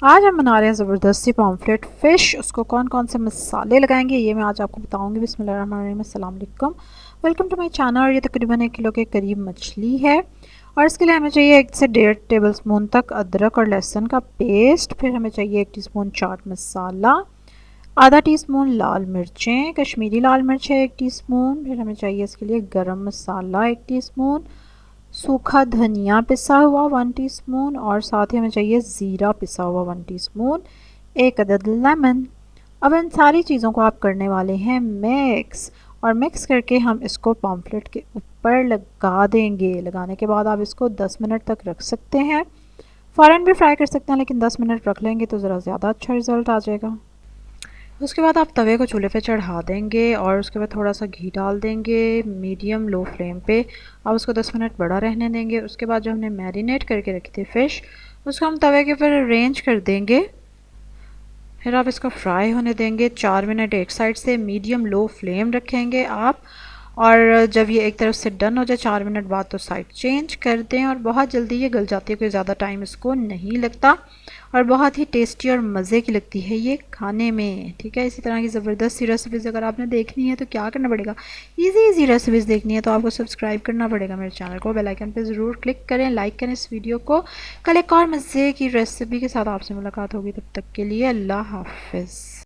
आज हम बना रहे हैं ज़बरदस्ती पॉम्फ्रेट फ़िश। उसको कौन कौन से मसाले लगाएंगे ये मैं आज आपको बताऊंगी। बिस्मिल्लाहिर्रहमानिर्रहीम, अस्सलाम वालेकुम, वेलकम टू माय चैनल। ये तकरीबन 1 किलो के करीब मछली है और इसके लिए हमें चाहिए 1 से 1.5 टेबल स्पून तक अदरक और लहसुन का पेस्ट। फिर हमें चाहिए 1 टीस्पून चाट मसाला, आधा टीस्पून लाल मिर्चें, कश्मीरी लाल मिर्च है 1 टीस्पून। फिर हमें चाहिए इसके लिए गरम मसाला 1 टीस्पून, सूखा धनिया पिसा हुआ 1 टीस्पून और साथ ही हमें चाहिए ज़ीरा पिसा हुआ 1 टीस्पून, 1 अदद लेमन। अब इन सारी चीज़ों को आप करने वाले हैं मिक्स, और मिक्स करके हम इसको पॉम्फ्रेट के ऊपर लगा देंगे। लगाने के बाद आप इसको 10 मिनट तक रख सकते हैं। फ़ौरन भी फ्राई कर सकते हैं, लेकिन 10 मिनट रख लेंगे तो ज़रा ज़्यादा अच्छा रिज़ल्ट आ जाएगा। उसके बाद आप तवे को चूल्हे पे चढ़ा देंगे और उसके बाद थोड़ा सा घी डाल देंगे मीडियम लो फ्लेम पे। आप उसको 10 मिनट बड़ा रहने देंगे। उसके बाद जो हमने मैरिनेट करके रखी थी फ़िश, उसको हम तवे के ऊपर अरेंज कर देंगे। फिर आप इसको फ्राई होने देंगे 4 मिनट एक साइड से, मीडियम लो फ्लेम रखेंगे आप। और जब ये एक तरफ से डन हो जाए 4 मिनट बाद, तो साइड चेंज कर दें और बहुत जल्दी ये गल जाती है, कोई ज़्यादा टाइम इसको नहीं लगता और बहुत ही टेस्टी और मज़े की लगती है ये खाने में। ठीक है, इसी तरह की ज़बरदस्त सी रेसिपीज़ अगर आपने देखनी है तो क्या करना पड़ेगा, इजी रेसिपीज़ देखनी है तो आपको सब्सक्राइब करना पड़ेगा मेरे चैनल को। बेल आइकन पे ज़रूर क्लिक करें, लाइक करें इस वीडियो को। कल एक और मज़े की रेसिपी के साथ आपसे मुलाकात होगी, तब तक के लिए अल्लाह हाफ़िज़।